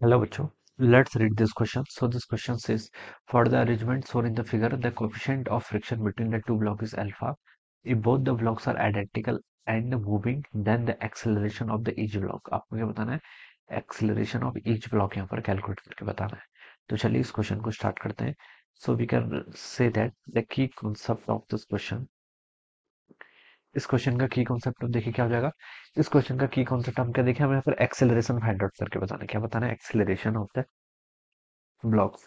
Hello, Bacho. Let's read this question. So this question says, for the arrangement shown in the figure, the coefficient of friction between the two blocks is alpha. If both the blocks are identical and moving, then the acceleration of the each block. आपको क्या बताना है? Acceleration of each block यहाँ पर calculate करके बताना है. तो चलिए इस क्वेश्चन को स्टार्ट करते हैं. So we can say that the key concept of this question. इस क्वेश्चन का की कॉन्सेप्ट हम देखिए क्या हो जाएगा. इस क्वेश्चन का की कॉन्सेप्ट हम क्या देखें, हमें यहाँ पर एक्सेलरेशन फाइंड आउट करके बताना है. क्या बताना है? Acceleration of the blocks.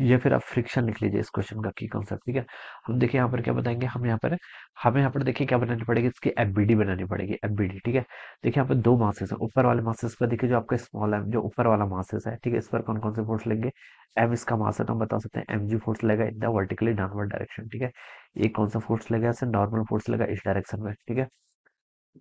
या फिर आप फ्रिक्शन लिख लीजिए इस क्वेश्चन का की कॉन्सेप्ट. ठीक है, हम देखिए यहाँ पर क्या बताएंगे. हमें यहाँ पर देखिए क्या बनानी पड़ेगी, इसकी एफबीडी बनानी पड़ेगी. एफबीडी, ठीक है. देखिए यहाँ पर दो मासेस है. ऊपर वाले मासेस पर देखिए जो आपका स्मॉल एम, जो ऊपर वाला मासेस है, ठीक है, इस पर कौन कौन से फोर्स लेंगे. एम इसका मास है तो हम बता सकते हैं एम जी फोर्स लगेगा in the vertically downward direction. ठीक है, एक कौन सा फोर्स लगेगा, ऐसे नॉर्मल फोर्स लगेगा इस डायरेक्शन में. ठीक है,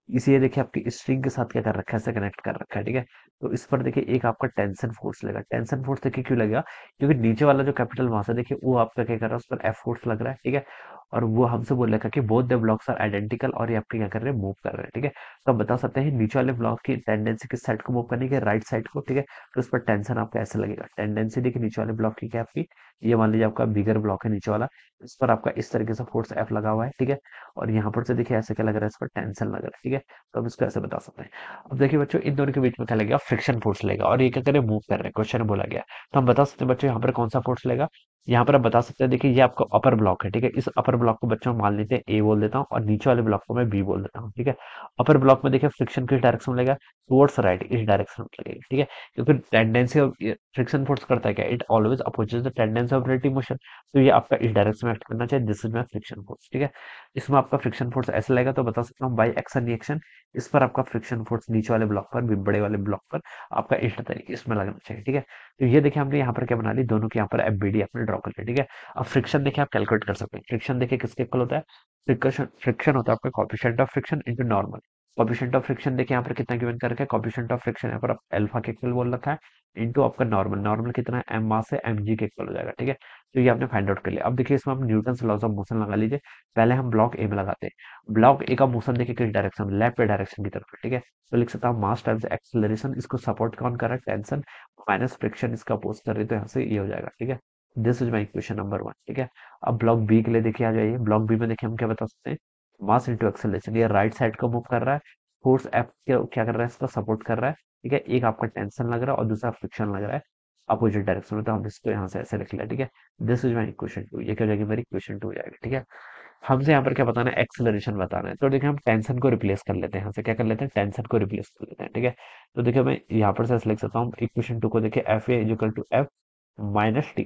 इसे ये देखिए आपकी स्ट्रिंग के साथ क्या कर रखा है, ऐसे कनेक्ट कर रखा है. ठीक है, तो इस पर देखिए एक आपका टेंशन फोर्स लगेगा. टेंशन फोर्स देखिए क्यों लगेगा, क्योंकि नीचे वाला जो कैपिटल मास है देखिए वो आपका क्या कर रहा है, उस पर एफ फोर्स लग रहा है. ठीक है, और वो हमसे बोल रखा है कि both the blocks are identical, और ये आपके क्या कर रहे हैं, मूव कर रहे हैं. ठीक है, तो हम बता सकते हैं नीचे वाले ब्लॉक की टेंडेंसी किस साइड को मूव करने की, राइट साइड को. ठीक है, तो उस पर टेंशन आपका ऐसे लगेगा. टेंडेंसी देखिए नीचे वाले ब्लॉक की क्या आपकी, ये मान लीजिए आपका बिगर ब्लॉक है नीचे वाला, इस पर आपका इस तरीके से फोर्स एफ लगा हुआ है. ठीक है, और यहाँ पर से देखिए ऐसे क्या लग रहा है, इस पर टेंशन लग रहा है. ठीक है, तो हम इसको ऐसे बता सकते हैं. अब देखिए बच्चों, इन दोनों के बीच में क्या लगेगा, फ्रिक्शन फोर्स लेगा, और ये क्या करे, मूव कर रहे हैं. क्वेश्चन में बोला गया, तो हम बता सकते हैं बच्चों यहाँ पर कौन सा फोर्स लेगा. यहाँ पर आप बता सकते हैं, देखिए ये आपका अपर ब्लॉक है. ठीक है, इस अपर ब्लॉक को बच्चों मान लेते हैं ए बोल देता हूँ, और नीचे वाले ब्लॉक को मैं बी बोल देता हूँ. ठीक है, अपर ब्लॉक में देखिए फ्रिक्शन किस डायरेक्शन में लगेगा, टुवर्ड्स राइट, इस डायरेक्शन में लगेगा. ठीक है, क्योंकि टेंडेंसी ऑफ फ्रिक्शन फोर्स करता है क्या, it always opposes the tendency of rotating motion. तो ये आपका इस डायरेक्शन में एक्ट करना चाहिए. This is my friction force. ठीक है, इसमें आपका फ्रिक्शन फोर्स ऐसे लगेगा, तो बता सकता हूँ बाई एक्शन रिएक्शन, इस पर आपका फ्रिक्शन फोर्स नीचे वाले ब्लॉक पर, बड़े वाले ब्लॉक पर आपका इस तरीके इसमें लगना चाहिए. ठीक है, तो ये देखिए हमने यहाँ पर क्या बना ली, दोनों की यहाँ पर एफबीडी आपने ड्रॉ कर लिया. ठीक है, अब फ्रिक्शन देखिए आप कैलकुलेट कर सकते हैं. फ्रिक्शन देखिए किसके इक्वल होता है, फ्रिक्शन फ्रिक्शन होता है आपका coefficient of friction into normal. Coefficient of friction देखिए यहाँ पर कितना गिवन कर रखा है, कोएफिशिएंट ऑफ फ्रिक्शन यहाँ पर अल्फा के इक्वल बोल रखा है, इनटू आपका नॉर्मल. नॉर्मल कितना है, एम मास है, एम जी के इक्वल हो जाएगा. ठीक है, तो ये आपने फाइंड आउट कर लिया. अब देखिए इसमें हम न्यूटन लॉज ऑफ मोशन लगा लीजिए. पहले हम ब्लॉक ए में लगाते हैं. ब्लॉक ए का मोशन देखिए किस डायरेक्शन में, लेफ्ट डायरेक्शन की तरफ. ठीक है, तो लिख सकता हूँ मास टाइम्स एक्सेलरेशन, इसको सपोर्ट कौन कर रहा है, टेंशन, माइनस फ्रिक्शन इसका अपोज कर रही है, तो यहाँ से ये हो जाएगा. ठीक है, this is my equation number 1. ठीक है, अब ब्लॉक बी के लिए देखिए आ जाइए. ब्लॉक बी में देखिए हम क्या बता सकते हैं, मास इंटू एक्सेलरेशन. ये राइट साइड को मूव कर रहा है, फोर्स एफ क्या कर रहा है, इसका सपोर्ट कर रहा है. ठीक है, एक आपका टेंशन लग रहा है और दूसरा फ्रिक्शन लग रहा है अपोजिट डायरेक्शन में, तो हम इसको यहाँ से ऐसे लिख लिया. ठीक है, दिस इज माई इक्वेशन 2. ये क्या हो जाएगी, मेरी इक्वेशन 2 हो जाएगी. ठीक है, हमसे यहाँ पर क्या बताना है, एक्सेलरेशन बताना है. तो देखिए हम टेंशन को रिप्लेस कर लेते हैं, यहाँ से क्या कर लेते हैं, टेंशन को रिप्लेस कर लेते हैं. ठीक है, तो देखिए मैं यहाँ पर से ऐसे लिख सकता हूँ इक्वेशन 2 को, देखिए F A equal to F minus T.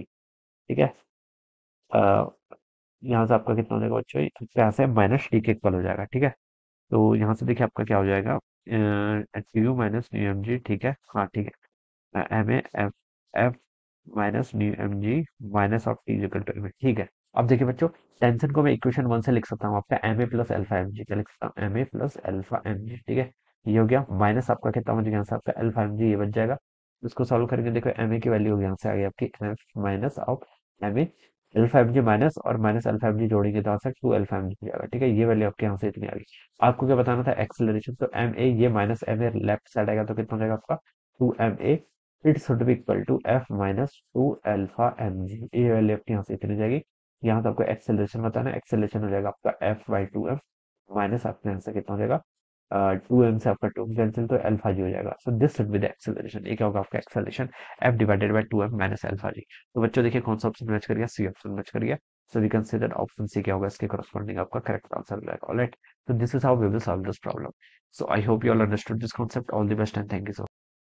ठीक है, अ, यहाँ से आपका कितना हो जाएगा बच्चों, यहाँ से माइनस टी के इक्वल हो जाएगा. ठीक है, तो यहाँ से देखिए आपका क्या हो जाएगा, T U minus mu M G. ठीक है, हाँ ठीक है, M A F F minus mu M G minus of T equal to M A. ठीक है, अब देखिए बच्चों, टेंशन को मैं इक्वेशन 1 से लिख सकता हूँ आपका M A plus alpha M G. क्या लिख सकता हूँ, M A plus alpha M G. ठीक है, ये हो गया, माइनस आपका कितना बच गया, यहाँ से आपका एल्फा एम जी ये बच जाएगा. इसको सॉल्व करेंगे, देखो एम ए की वैल्यू होगी, यहाँ से आ गई आपकी F minus of M A, alpha M G minus और माइनस अल्फा एम जी जोड़ेंगे तो यहाँ से टू अल्फा एम जी हो जाएगा. ठीक है, ये वैल्यू आपके यहाँ से इतनी आ गई. आपको क्या बताना था, एक्सेलरेशन. तो एम ए ये minus M A left side आएगा, तो कितना हो जाएगा आपका, two M A, it should be equal to F minus two alpha M G. ये वैल्यू आपकी यहाँ से इतनी जाएगी. यहाँ से आपको एक्सेलरेशन बताना है, एक्सेलरेशन हो जाएगा आपका F by two F minus आपके यहाँ से कितना हो जाएगा, टू एम से आपका टू कैंसिल, तो अल्फा जी हो जाएगा. So this should be the acceleration. ये क्या होगा आपका acceleration, F divided by two M minus alpha g. तो बच्चों देखिए कौन सा ऑप्शन मैच कर गया, सी ऑप्शन मैच कर गया. So we consider option C क्या होगा, इसके करस्पॉन्डिंग आपका करेक्ट आंसर हो जाएगा. Alright, so this is how we will solve this problem. So I hope you all understood this concept. All the best and thank you so much.